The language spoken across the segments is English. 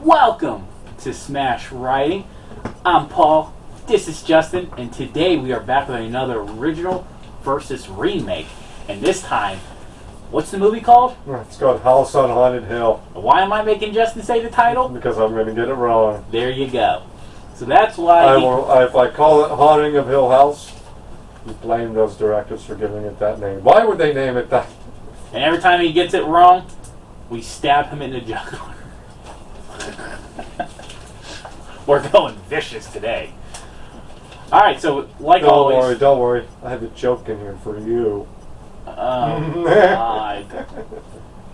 Welcome to Smash Writing. I'm Paul, this is Justin, and today we are back with another original versus remake. And this time, what's the movie called? It's called House on Haunted Hill. Why am I making Justin say the title? Because I'm going to get it wrong. There you go. So that's why... If I call it Haunting of Hill House, you blame those directors for giving it that name. Why would they name it that? And every time he gets it wrong, we stab him in the jugular. We're going vicious today. Alright, so like always... Don't worry. I have a joke in here for you. Oh, God.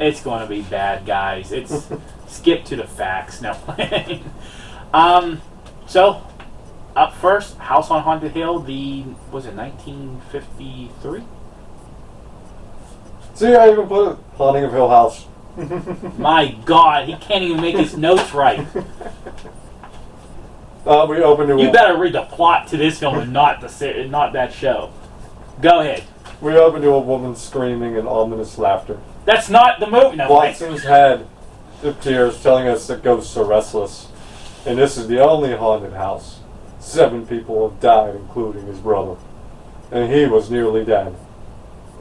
It's going to be bad, guys. It's skip to the facts. No. So, up first, House on Haunted Hill, was it 1953? See, I even put it, Haunting of Hill House. My God, he can't even make his notes right. We opened to You better read the plot to this film and not that show. Go ahead. We open to a woman screaming and ominous laughter. That's not the movie. No, Watson's head appears, telling us that ghosts are restless. And this is the only haunted house. 7 people have died, including his brother. And he was nearly dead.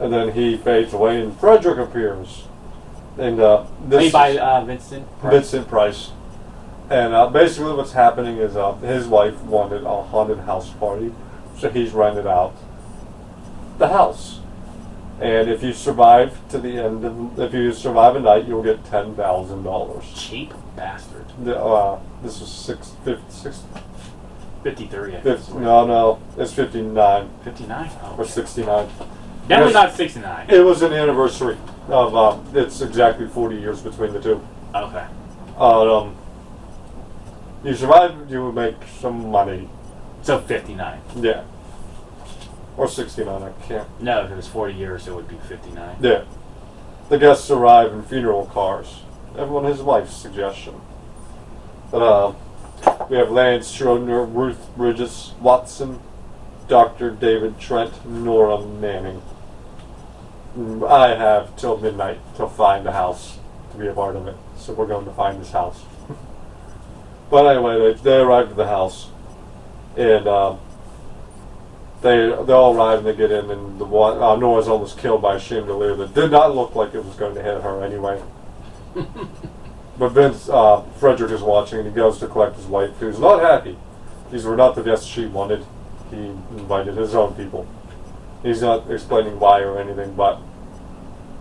And then he fades away and Frederick appears. And played by Vincent Price. Vincent Price. And basically what's happening is his wife wanted a haunted house party. So he's rented out the house. And if you survive to the end if you survive a night, you'll get $10,000. Cheap bastard. This was 53. No, it's 59. 59? Oh, Or 69. Definitely not 69. It was an anniversary of, it's exactly 40 years between the two. Okay. You survive, you would make some money. So 59. Yeah. Or 69, I can't. No, if it was 40 years, it would be 59. Yeah. The guests arrive in funeral cars. Everyone his wife's suggestion. But, we have Lance Schroeder, Ruth Bridges, Watson, Dr. David Trent, Nora Manning. I have till midnight to find the house to be a part of it. So we're going to find this house. But anyway, they arrive at the house. And they all arrive and they get in, and Nora's almost killed by a chandelier that did not look like it was going to hit her anyway. But Frederick is watching, and he goes to collect his wife, who's not happy. These were not the guests she wanted. He invited his own people. He's not explaining why or anything, but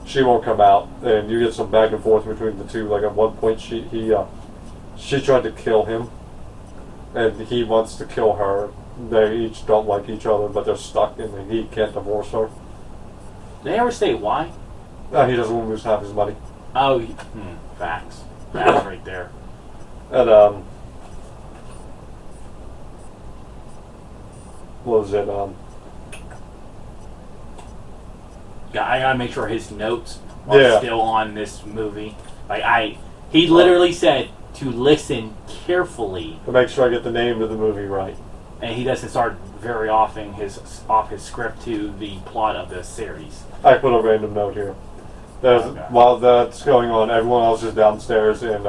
she won't come out, and you get some back and forth between the two. Like at one point, she tried to kill him, and he wants to kill her. They each don't like each other, but they're stuck, and he can't divorce her. Did they ever say why? He doesn't want to lose half his money. Oh, facts. That's right there. And what was it? Yeah, I gotta make sure his notes are still on this movie. He literally said to listen carefully to make sure I get the name of the movie right. And he doesn't start very often off his script to the plot of the series. I put a random note here. While that's going on, everyone else is downstairs, and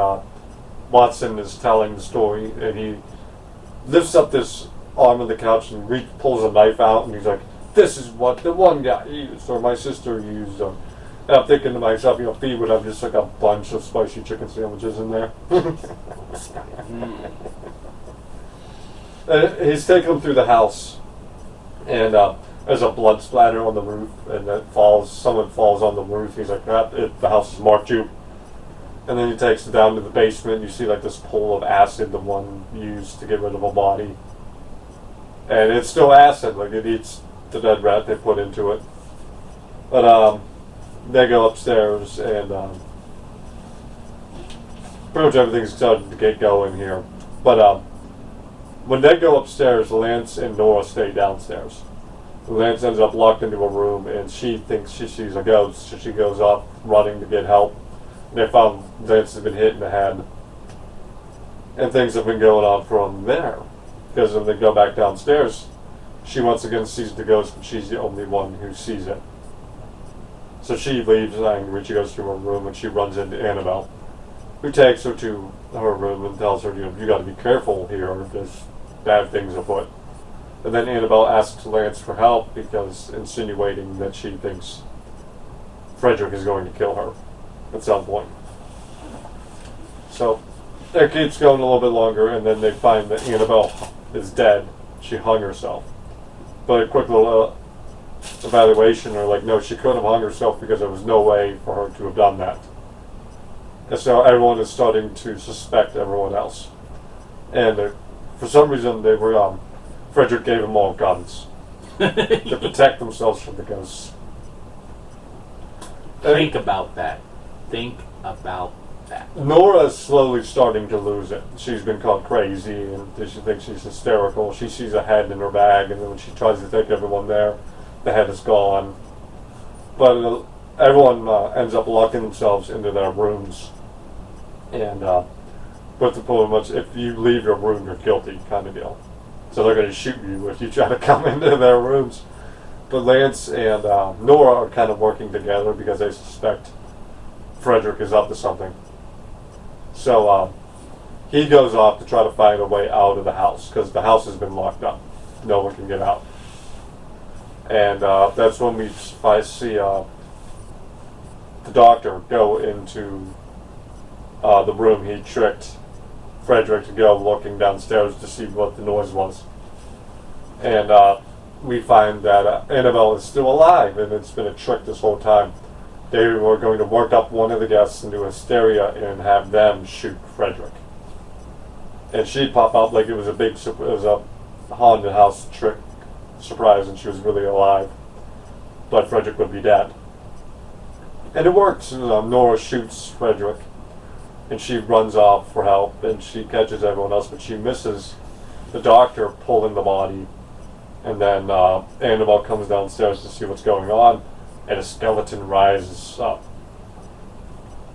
Watson is telling the story, and he lifts up this arm of the couch and pulls a knife out, and he's like, "This is what the one guy used, or my sister used." And I'm thinking to myself, Pete would have just like a bunch of spicy chicken sandwiches in there. He's taking them through the house, and there's a blood splatter on the roof, and someone falls on the roof. He's like, the house has marked you. And then he takes it down to the basement, and you see like this pool of acid, the one used to get rid of a body. And it's still acid, like it eats the dead rat they put into it. But they go upstairs, and pretty much everything's starting to get going here. But when they go upstairs, Lance and Nora stay downstairs. Lance ends up locked into a room, and she thinks she sees a ghost, so she goes up running to get help. And they found Lance has been hit in the head. And things have been going on from there. Because when they go back downstairs, she once again sees the ghost, but she's the only one who sees it. So she leaves angry. She goes to her room, and she runs into Annabelle. who takes her to her room and tells her, you got to be careful here. There's bad things afoot. And then Annabelle asks Lance for help because insinuating that she thinks Frederick is going to kill her at some point. So it keeps going a little bit longer, and then they find that Annabelle is dead. She hung herself. But a quick little evaluation, they're like, no, she couldn't have hung herself because there was no way for her to have done that. And so everyone is starting to suspect everyone else. And for some reason, they were Frederick gave them all guns to protect themselves from the ghosts. Think about that. Think about that. Nora is slowly starting to lose it. She's been called crazy, and she thinks she's hysterical. She sees a head in her bag, and then when she tries to take everyone there, the head is gone. But everyone ends up locking themselves into their rooms. And with the pretty much, if you leave your room, you're guilty kind of deal. So they're going to shoot you if you try to come into their rooms. But Lance and Nora are kind of working together because they suspect Frederick is up to something. So he goes off to try to find a way out of the house because the house has been locked up. No one can get out. And that's when we see the doctor go into the room he tricked Frederick to go looking downstairs to see what the noise was. And we find that Annabelle is still alive, and it's been a trick this whole time. They were going to work up one of the guests into hysteria and have them shoot Frederick. And she'd pop up like it was a haunted house trick surprise, and she was really alive. But Frederick would be dead. And it works. Nora shoots Frederick, and she runs off for help, and she catches everyone else, but she misses the doctor pulling the body. And then Annabelle comes downstairs to see what's going on, and a skeleton rises up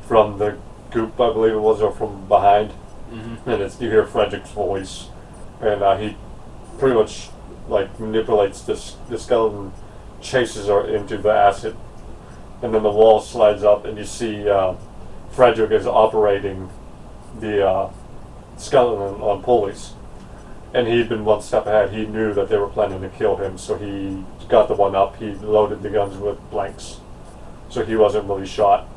from the goop, I believe it was, or from behind. Mm-hmm. And you hear Frederick's voice, and he pretty much manipulates the skeleton, chases her into the acid, and then the wall slides up, and you see Frederick is operating the skeleton on pulleys. And he'd been one step ahead. He knew that they were planning to kill him, so he got the one up. He loaded the guns with blanks, so he wasn't really shot.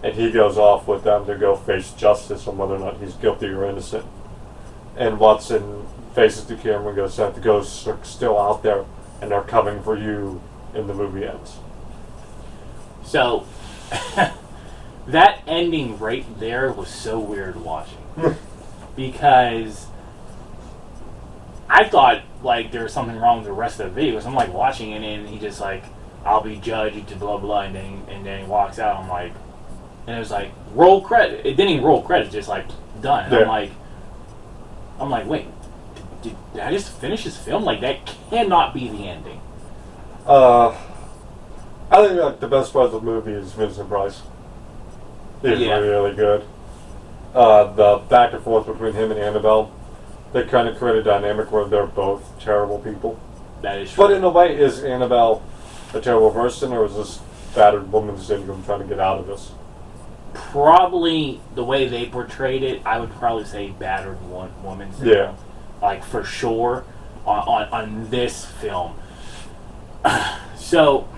And he goes off with them to go face justice on whether or not he's guilty or innocent. And Watson faces the camera and goes, the ghosts are still out there, and they're coming for you, and the movie ends. So, that ending right there was so weird watching. Because I thought there was something wrong with the rest of the video. So I'm watching it, and he just I'll be judged to blah blah, and then he walks out. I'm and it was roll credit. It didn't even roll credit, just done. And yeah. I'm wait, did I just finish this film? That cannot be the ending. I think the best part of the movie is Vincent Price. He's really good. The back and forth between him and Annabelle, they kind of create a dynamic where they're both terrible people. That is true. But in a way, is Annabelle a terrible person, or is this battered woman syndrome trying to get out of this? Probably the way they portrayed it, I would probably say battered woman syndrome. Yeah. For sure on this film. So,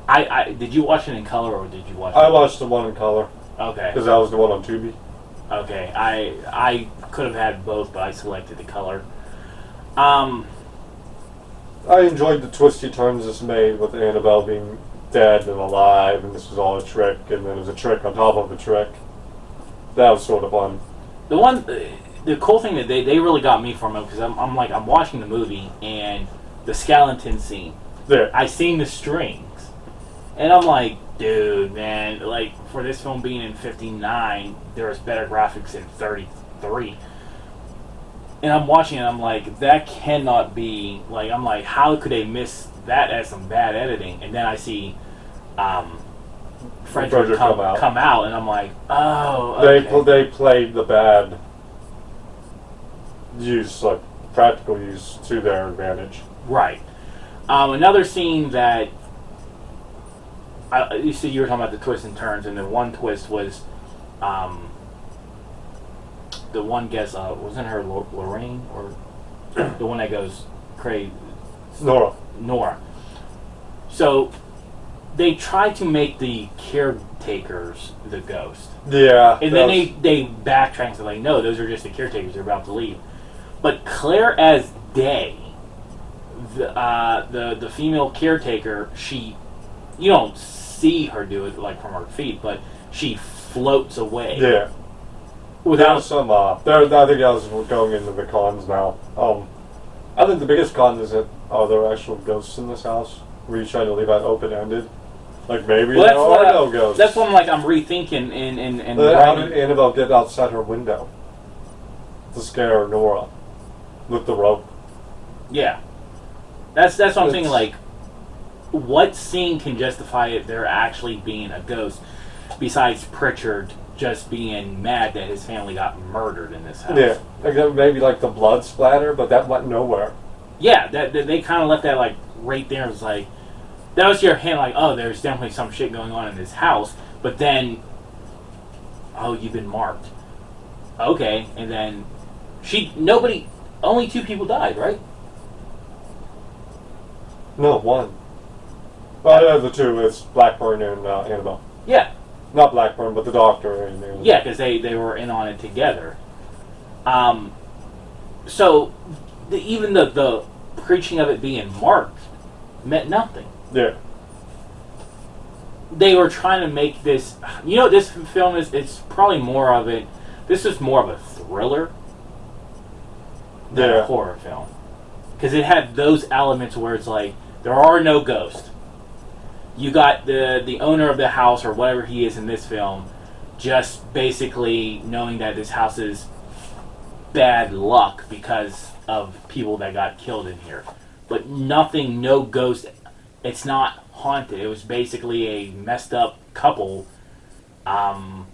I did you watch it in color or did you watch it? I watched the one in color. Okay. Because that was the one on Tubi. Okay, I could have had both, but I selected the color. I enjoyed the twisty turns this made with Annabelle being dead and alive, and this was all a trick, and then it was a trick on top of a trick. That was sort of fun. The cool thing that they really got me from it, because I'm watching the movie, and the skeleton scene. Yeah. I seen the strings, and I'm dude, man, for this film being in 59, there was better graphics in 33. And I'm watching it, I'm that cannot be, how could they miss that as some bad editing? And then I see Frederick come out, and I'm oh, okay. They played the bad use, practical use, to their advantage. Right. Another scene that You see, you were talking about the twists and turns, and the one twist was, um, the one guess wasn't her Lorraine or the one that goes crazy. Nora. So they tried to make the caretakers the ghost. Yeah. And then they backtrack and say, like, no, those are just the caretakers. They're about to leave. But clear as day, the female caretaker, you don't see her do it like from her feet, but she floats away. Yeah. Without some. I think I was going into the cons now. I think the biggest con is that there are actual ghosts in this house. Were you trying to leave that open ended? Like maybe there are no ghosts. That's what I'm rethinking and how did Annabelle get outside her window to scare Nora with the rope? Yeah, that's what I'm thinking. Like, what scene can justify it there actually being a ghost besides Pritchard just being mad that his family got murdered in this house? Yeah, like maybe like the blood splatter, but that went nowhere. Yeah, that they kind of left that like right there. It was like, that was your hint, like, oh, there's definitely some shit going on in this house. But then, oh, you've been marked. Okay, and then only 2 people died, right? No, 1. Well, yeah, the 2 is Blackburn and Annabelle. Yeah. Not Blackburn, but the doctor and Annabelle. Yeah, because they were in on it together. So even the preaching of it being marked meant nothing. Yeah. They were trying to make this. You know, this film is. It's probably more of it. This is more of a thriller than a horror film, because it had those elements where it's like there are no ghosts. You got the owner of the house or whatever he is in this film, just basically knowing that this house is bad luck because of people that got killed in here, but nothing, no ghost. It's not haunted. It was basically a messed up couple trying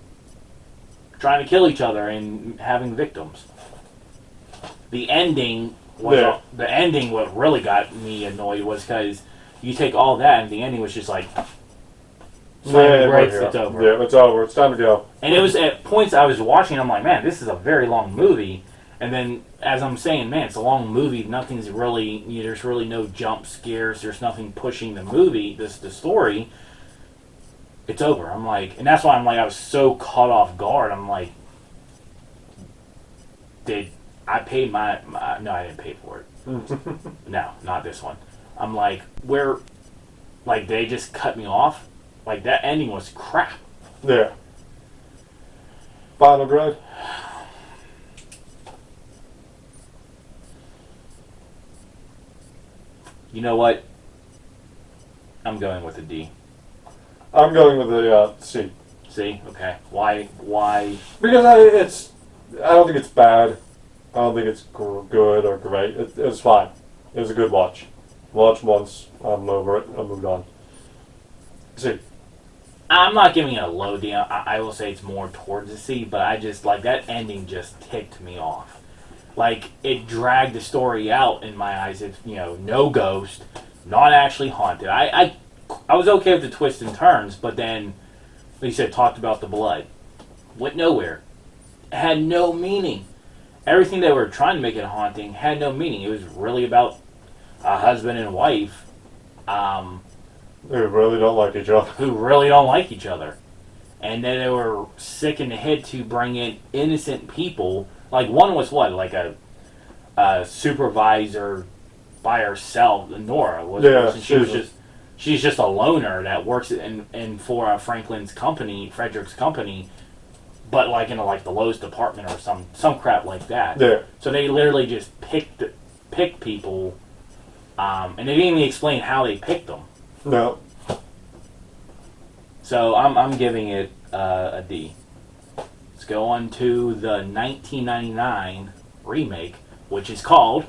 to kill each other and having victims. The ending was what really got me annoyed was because you take all that and the ending was just like slam the brakes, it's over. Yeah, it's over. It's time to go. And it was at points I was watching, I'm like, man, this is a very long movie. And then, as I'm saying, man, it's a long movie. Nothing's really, there's really no jump scares. There's nothing pushing the movie, the story. It's over. I'm like, and that's why I'm like, I was so caught off guard. I'm like, did I pay my no, I didn't pay for it. No, not this one. I'm like, they just cut me off? Like, that ending was crap. Yeah. Final grade? You know what? I'm going with a D. I'm going with a C. C? Okay. Why? Because I don't think it's bad. I don't think it's good or great. It was fine. It was a good watch. Watch once, I'm over it. I moved on. C. I'm not giving it a low D. I will say it's more towards a C, but I just, like, that ending just ticked me off. Like, it dragged the story out in my eyes. It's, no ghost, not actually haunted. I was okay with the twists and turns, but then, like you said, talked about the blood. Went nowhere. It had no meaning. Everything they were trying to make it haunting had no meaning. It was really about a husband and wife who really don't like each other. And then they were sick in the head to bring in innocent people. Like, one was what? Like a supervisor by herself. Nora was. Yeah, she's just a loner that works in for Frederick's company, but like in the Lowe's department or some crap like that. Yeah. So they literally just picked people, and they didn't even explain how they picked them. No. So I'm giving it a D. Let's go on to the 1999 remake, which is called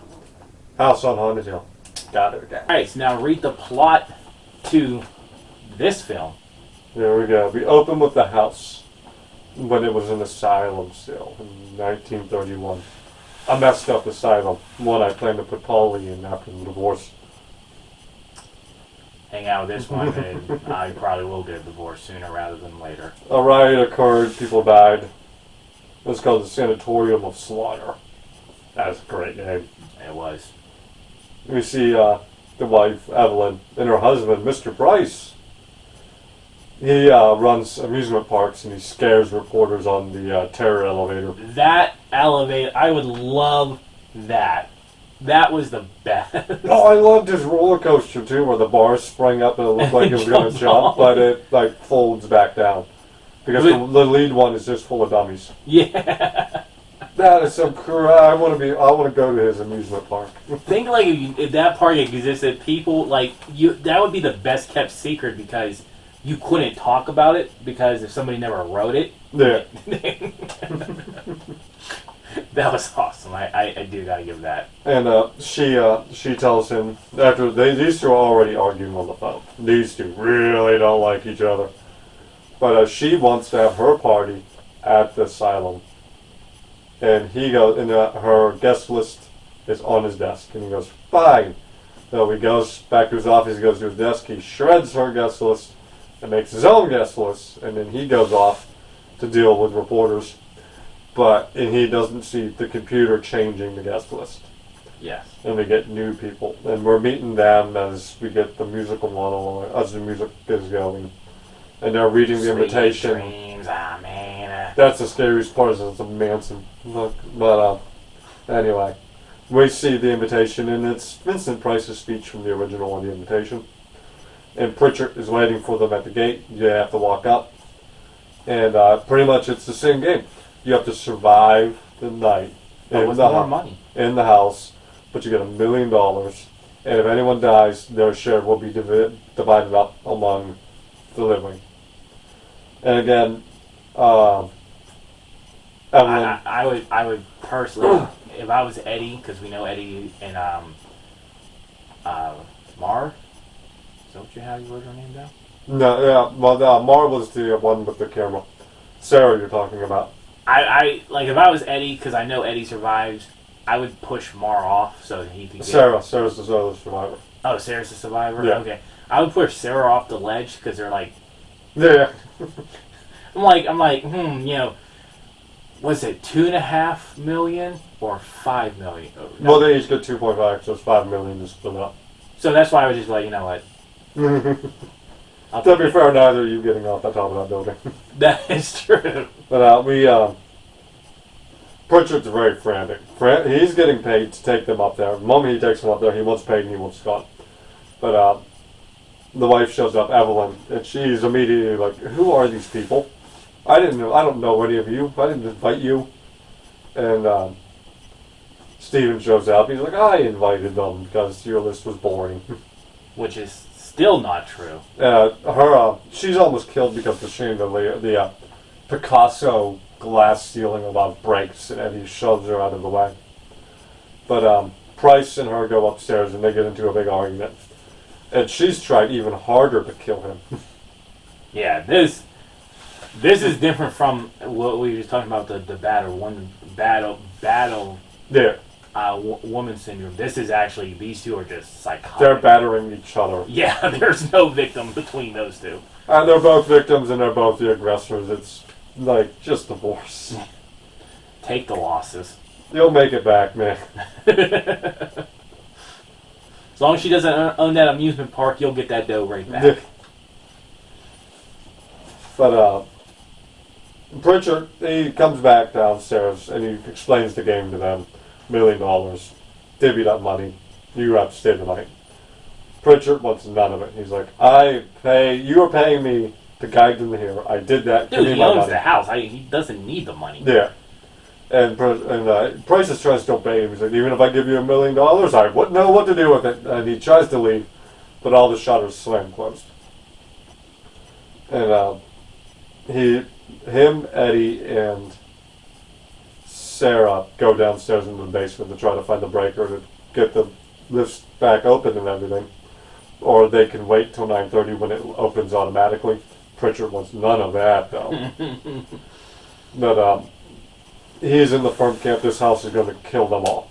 House on Haunted Hill. Got it. Alright, so now read the plot to this film. There we go. We open with the house when it was an asylum still in 1931. A messed up asylum. One I plan to put Paulie in after the divorce. hang out with this one, then I probably will get a divorce sooner rather than later. A riot occurred, people died. It's called the Sanatorium of Slaughter. That's a great name. It was. We see the wife, Evelyn, and her husband, Mr. Price. He runs amusement parks and he scares reporters on the terror elevator. That elevator, I would love that. That was the best. Oh, I loved his roller coaster too, where the bars sprang up and it looked like it was going to jump, but it like folds back down because the lead one is just full of dummies. Yeah. That is so cool. I want to go to his amusement park. Think like if that park existed, people like you. That would be the best kept secret because you couldn't talk about it because if somebody never wrote it. Yeah. That was awesome. I do gotta give that. And she tells him after these two are already arguing on the phone. These two really don't like each other. But she wants to have her party at the asylum. And he goes, and her guest list is on his desk. And he goes, fine. So he goes back to his office, he goes to his desk, he shreds her guest list and makes his own guest list. And then he goes off to deal with reporters. And he doesn't see the computer changing the guest list. Yes. And we get new people. And we're meeting them as we get the musical monologue, as the music is going. And they're reading the invitation. Dreams, man. That's the scariest part, is it's a Manson look. But anyway, we see the invitation, and it's Vincent Price's speech from the original on the invitation. And Pritchard is waiting for them at the gate. You have to walk up. And pretty much it's the same game. You have to survive the night with more money in the house, but you get $1 million. And if anyone dies, their share will be divided up among the living. And again, Evelyn. I would personally, if I was Eddie, because we know Eddie and Mar. Is that what you have? You wrote her name down? No, yeah. Well, Mar was the one with the camera. Sarah, you're talking about. I like if I was Eddie, because I know Eddie survives. I would push Mar off so that he could get... Sarah's the other survivor. Oh, Sarah's the survivor? Yeah. Okay. I would push Sarah off the ledge because they're like... Yeah. I'm like, you know, was it 2.5 million or 5 million? Oh, no. Well, they each get 2.5, so it's 5 million to split up. So that's why I was just like, you know what? To be fair, neither are you getting off the top of that building. That is true. But Pritchard's very frantic. He's getting paid to take them up there. The moment he takes them up there, he wants paid and he wants gone. But the wife shows up, Evelyn, and she's immediately like, "Who are these people? I don't know any of you. I didn't invite you." And Steven shows up. He's like, "I invited them because your list was boring." Which is still not true. She's almost killed because the chandelier, the Picasso glass ceiling above breaks, and Eddie shoves her out of the way. But Price and her go upstairs and they get into a big argument. And she's tried even harder to kill him. Yeah, this is different from what we were just talking about, the battle Yeah. woman syndrome. This is actually, these two are just psychotic. They're battering each other. Yeah, there's no victim between those two. And they're both victims and they're both the aggressors. It's like just divorce. Take the losses. You'll make it back, man. As long as she doesn't own that amusement park, you'll get that dough right back. But Pritchard, he comes back downstairs and he explains the game to them. $1 million. Divvied up money. You have to stay the night. Pritchard wants none of it. He's like, you are paying me to guide them here. I did that. Dude, he owns the house. He doesn't need the money. Yeah. And Price is trying to obey him. He's like, even if I give you $1 million, I wouldn't know what to do with it. And he tries to leave, but all the shutters slam closed. And him, Eddie, and Sarah go downstairs into the basement to try to find the breaker to get the lifts back open and everything. Or they can wait till 9:30 when it opens automatically. Pritchard wants none of that, though. But he's in the firm camp. This house is going to kill them all.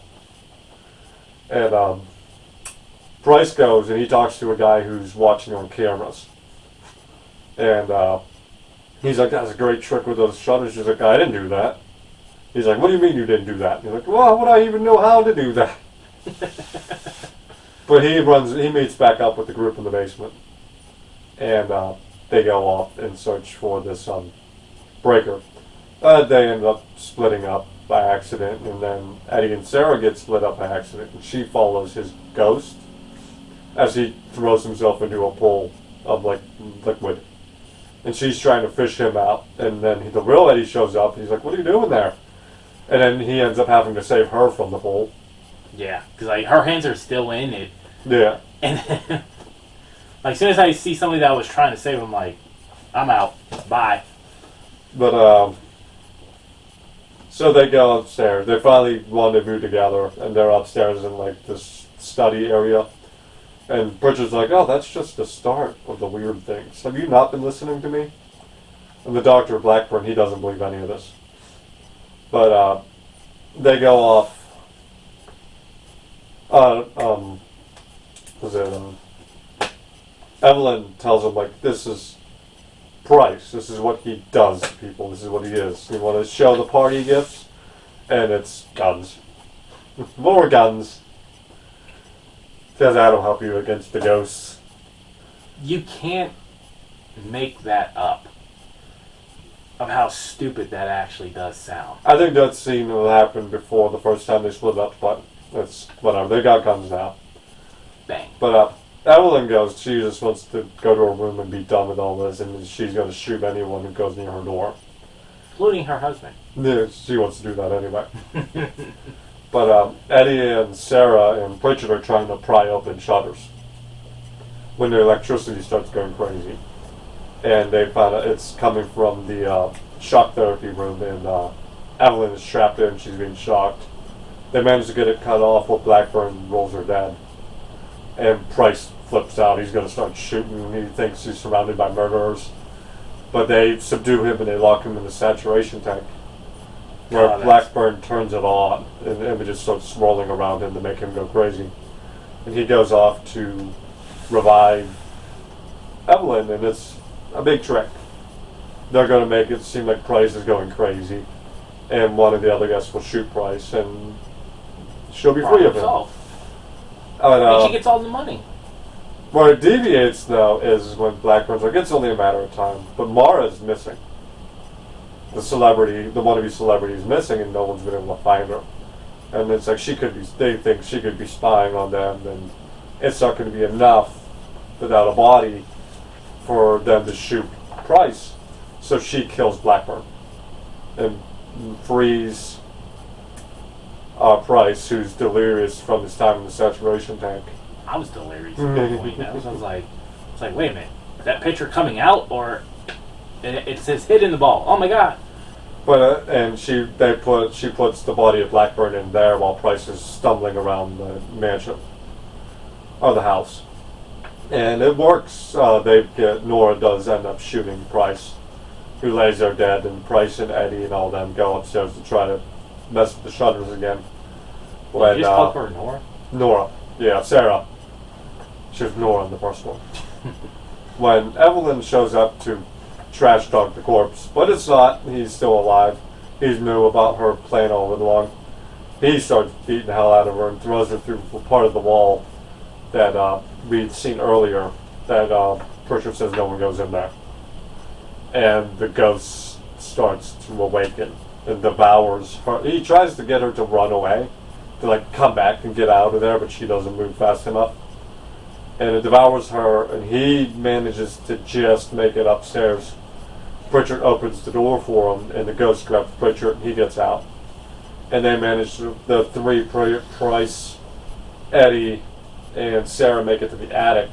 And Price goes and he talks to a guy who's watching on cameras. And he's like, that's a great trick with those shutters. He's like, I didn't do that. He's like, what do you mean you didn't do that? He's like, well, how would I even know how to do that? But he meets back up with the group in the basement. And they go off and search for this breaker. They end up splitting up by accident, and then Eddie and Sarah get split up by accident, and she follows his ghost as he throws himself into a pool of liquid. And she's trying to fish him out, and then the real Eddie shows up, and he's like, what are you doing there? And then he ends up having to save her from the pool. Yeah, because like her hands are still in it. Yeah. And then, like, as soon as I see somebody that was trying to save him, like, I'm out. Bye. But, so they go upstairs. They finally rendezvous together, and they're upstairs in, like, this study area. And Pritchard's like, oh, that's just the start of the weird things. Have you not been listening to me? And the Dr. Blackburn, he doesn't believe any of this. But, they go off. Evelyn tells him, like, this is Price. This is what he does to people. This is what he is. You want to show the party gifts? And it's guns. More guns. Says that'll help you against the ghosts. You can't make that up. Of how stupid that actually does sound. I think that scene will happen before the first time they split up, but it's whatever. They got guns now. Bang. But Evelyn goes, she just wants to go to her room and be done with all this, and she's going to shoot anyone who goes near her door. Including her husband. Yeah, she wants to do that anyway. But Eddie and Sarah and Pritchard are trying to pry open shutters when the electricity starts going crazy. And they find out it's coming from the shock therapy room, and Evelyn is trapped in, she's being shocked. They manage to get it cut off while Blackburn rolls her dead. And Price flips out, he's going to start shooting, and he thinks he's surrounded by murderers. But they subdue him and they lock him in the saturation tank, where Blackburn turns it on, and images start swirling around him to make him go crazy. And he goes off to revive Evelyn, and it's a big trick. They're going to make it seem like Price is going crazy, and one of the other guys will shoot Price, and she'll be free of him. And she gets all the money. Where it deviates, though, is when Blackburn's like, it's only a matter of time. But Mara's missing. The celebrity, the wannabe celebrity is missing, and no one's been able to find her. And it's like they think she could be spying on them, and it's not going to be enough without a body for them to shoot Price. So she kills Blackburn and frees Price, who's delirious from his time in the saturation tank. I was delirious at that point. I was like, it's like, wait a minute, is that picture coming out, or it says hit in the ball? Oh my god! But she puts the body of Blackburn in there while Price is stumbling around the mansion or the house, and it works. Nora does end up shooting Price, who lays there dead, and Price and Eddie and all them go upstairs to try to mess with the shutters again. When, you just called her Nora? Nora. Yeah, Sarah. She was Nora in the first one. When Evelyn shows up to trash talk the corpse, but it's not, he's still alive. He knew about her plan all along. He starts beating the hell out of her and throws her through part of the wall that we'd seen earlier that Pritchard says no one goes in there. And the ghost starts to awaken and devours her. He tries to get her to run away, to like come back and get out of there, but she doesn't move fast enough. And it devours her, and he manages to just make it upstairs. Pritchard opens the door for him, and the ghost grabs Pritchard, and he gets out. And they manage to, the three, Price, Eddie, and Sarah make it to the attic.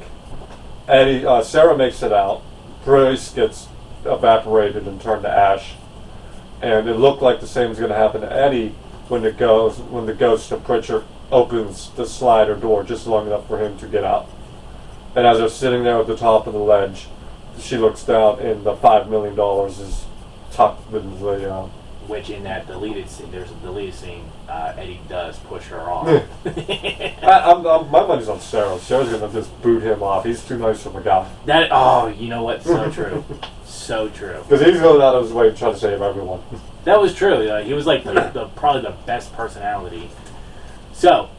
Sarah makes it out. Price gets evaporated and turned to ash. And it looked like the same is going to happen to Eddie when the ghost of Pritchard opens the slider door just long enough for him to get out. And as they're sitting there at the top of the ledge, she looks down, and the $5 million is tucked in the which in that deleted scene, there's a deleted scene. Eddie does push her off. My money's on Sarah. Sarah's gonna just boot him off. He's too nice of a guy. You know what? So true. So true. Because he's going out of his way to try to save everyone. That was true. He was like probably the best personality. So,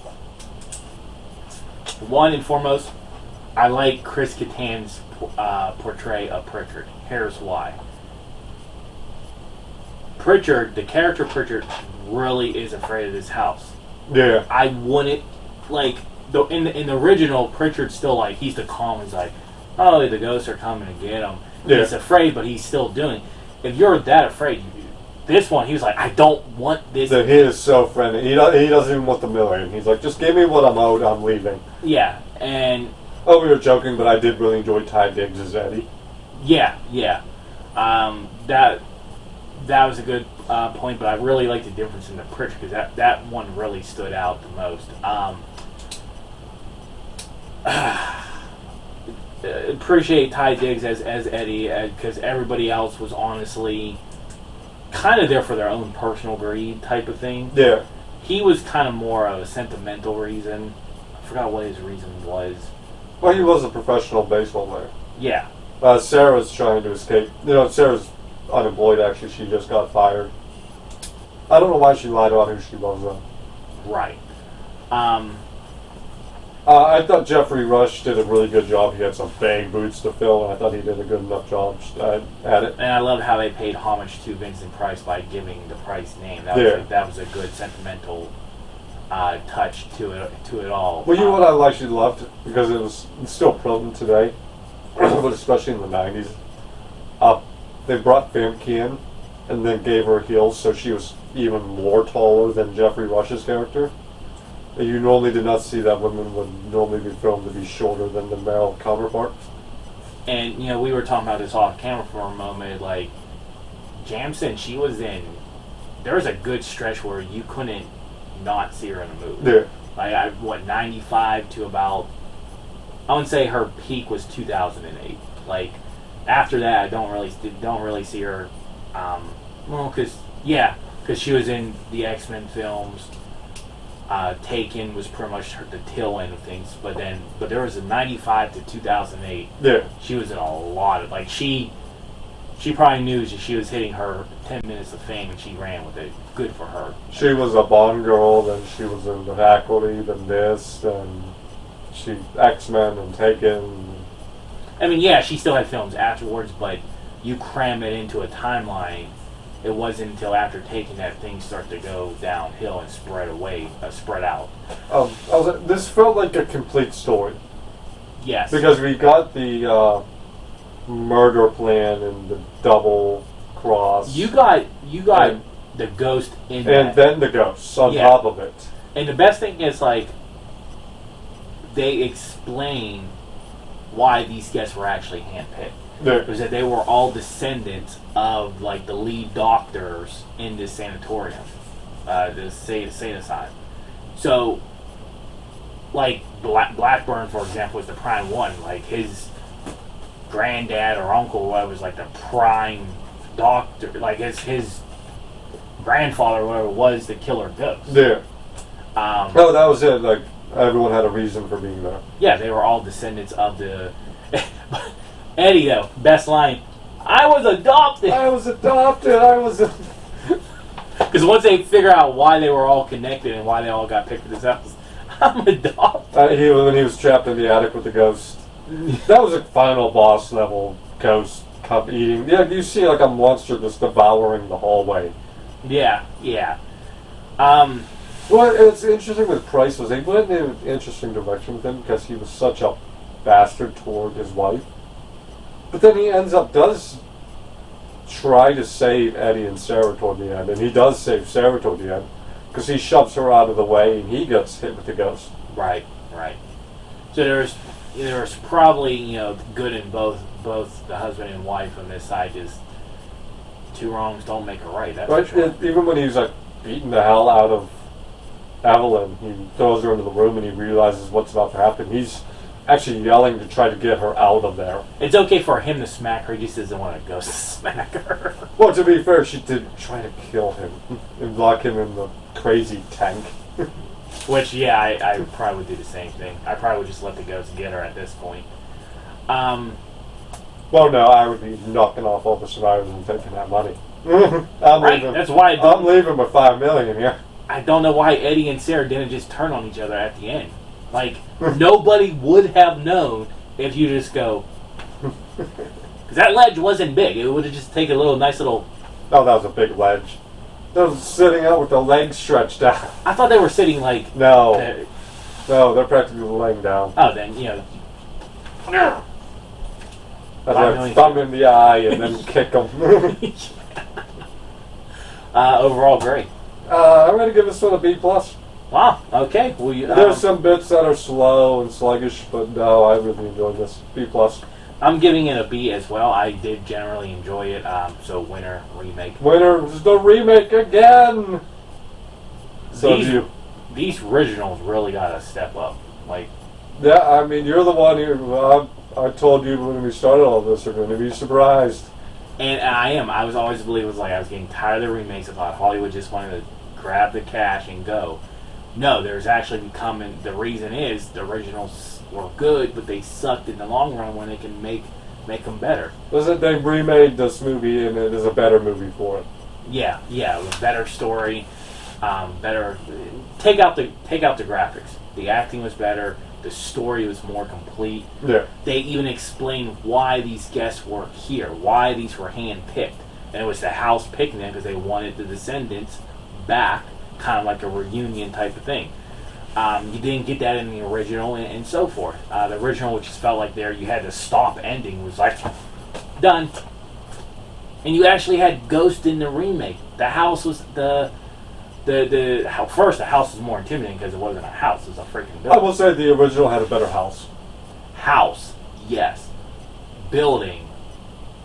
one and foremost, I like Chris Kattan's portray of Pritchard. Here's why. Pritchard, the character Pritchard, really is afraid of this house. Yeah. I wouldn't in the original. Pritchard's still like he's the calm. He's like, oh, the ghosts are coming to get him. Yeah. He's afraid, but he's still doing. If you're that afraid, this one he was like, I don't want this. He is so friendly. He doesn't even want the $1 million. He's like, just give me what I'm owed. I'm leaving. Yeah, and we were joking, but I did really enjoy Ty Diggs as Eddie. yeah. That was a good point, but I really like the difference in the Pritchard because that one really stood out the most. Appreciate Ty Diggs as Eddie because everybody else was honestly kind of there for their own personal greed type of thing. Yeah. He was kind of more of a sentimental reason. I forgot what his reason was. Well, he was a professional baseball player. Yeah. Sarah's trying to escape. Sarah's unemployed, actually. She just got fired. I don't know why she lied about who she was, though. Right. I thought Jeffrey Rush did a really good job. He had some big boots to fill, and I thought he did a good enough job at it. And I love how they paid homage to Vincent Price by giving the Price name. That was a good sentimental touch to it all. Well, you know what I actually loved? Because it's still prevalent today, but especially in the 90s. They brought Famke in and then gave her heels so she was even more taller than Jeffrey Rush's character. You normally did not see that women would normally be filmed to be shorter than the male counterpart. And, we were talking about this off camera for a moment, like, Jamson, she was in, there was a good stretch where you couldn't not see her in a movie. Yeah. Like, 95 to about, I would say her peak was 2008. Like, after that, I don't really see her, because she was in the X-Men films. Taken was pretty much the tail end of things, but there was a 95 to 2008. Yeah. She was in a lot of she probably knew she was hitting her 10 minutes of fame and she ran with it. Good for her. She was a Bond girl, then she was in the Faculty, then this, then she X-Men and Taken. I mean, she still had films afterwards, but you cram it into a timeline. It wasn't until after Taking that things start to go downhill and spread out. This felt like a complete story. Yes. Because we got the murder plan and the double cross. You got the ghost in that. And then the ghosts on top of it. And the best thing is, they explain why these guests were actually handpicked. Yeah. Was that they were all descendants of the lead doctors in this sanatorium, the sane asylum. So, Blackburn, for example, was the prime one. His granddad or uncle, or whatever, was the prime doctor. His grandfather, or whatever, was the killer ghost. Yeah. That was it. Everyone had a reason for being there. Yeah, they were all descendants of the. Eddie, though, best line, I was adopted! Because once they figure out why they were all connected and why they all got picked for this house, I'm adopted. When he was trapped in the attic with the ghost. That was a final boss level ghost cup eating. Yeah, you see a monster just devouring the hallway. Yeah. Well, it's interesting with Price was they went in an interesting direction with him because he was such a bastard toward his wife. But then he does try to save Eddie and Sarah toward the end, and he does save Sarah toward the end because he shoves her out of the way and he gets hit with the ghost. Right. So there's probably good in both the husband and wife on this side. Just two wrongs don't make a right. That's right. For sure. Even when he's beating the hell out of Evelyn, he throws her into the room and he realizes what's about to happen. He's actually yelling to try to get her out of there. It's okay for him to smack her. He just doesn't want to go smack her. Well, to be fair, she did try to kill him and lock him in the crazy tank. Which, yeah, I probably would do the same thing. I probably would just let the ghost get her at this point. Well, no, I would be knocking off all the survivors and taking that money. I'm Right, leaving. that's why I'm leaving with $5 million here. I don't know why Eddie and Sarah didn't just turn on each other at the end. Like, nobody would have known if you just go... Because that ledge wasn't big. It would have just taken a little nice little... Oh, that was a big ledge. They was sitting out with the legs stretched out. I thought they were sitting like... No. No, they're practically laying down. Oh, then, you know... I'd have thumb in the eye and then kick them. Overall, great. I'm going to give this one a B+. Wow, okay. Well, There's some bits that are slow and sluggish, but no, I really enjoyed this. B+. I'm giving it a B as well. I did generally enjoy it. So, winner, remake. Winner is the remake again! So these originals really got to step up. Like, yeah, I mean, you're the one who... I told you when we started all this, you're going to be surprised. And I am. I was always believing it was like I was getting tired of the remakes. I thought Hollywood just wanted to grab the cash and go. No, there's actually becoming... The reason is the originals were good, but they sucked in the long run when they can make them better. Listen, they remade this movie, and it is a better movie for it. Yeah, with better story, better... Take out the graphics. The acting was better. The story was more complete. Yeah. They even explained why these guests were here, why these were hand-picked. And it was the house picking them because they wanted the descendants back, kind of like a reunion type of thing. You didn't get that in the original and so forth. The original, which just felt like you had to stop ending, was like, done. And you actually had ghosts in the remake. The house was first, the house was more intimidating because it wasn't a house; it was a freaking building. I will say the original had a better house. House, yes. Building,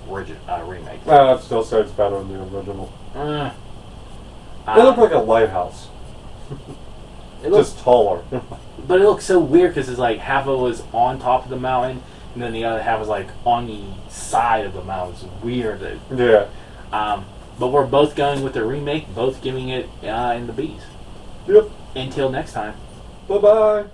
remake. I'd still say it's better than the original. It looked like a lighthouse. Just taller. But it looked so weird because it's like half of it was on top of the mountain, and then the other half was like on the side of the mountain. It's weird. Yeah. But we're both going with the remake, both giving it in the B's. Yep. Until next time. Bye-bye.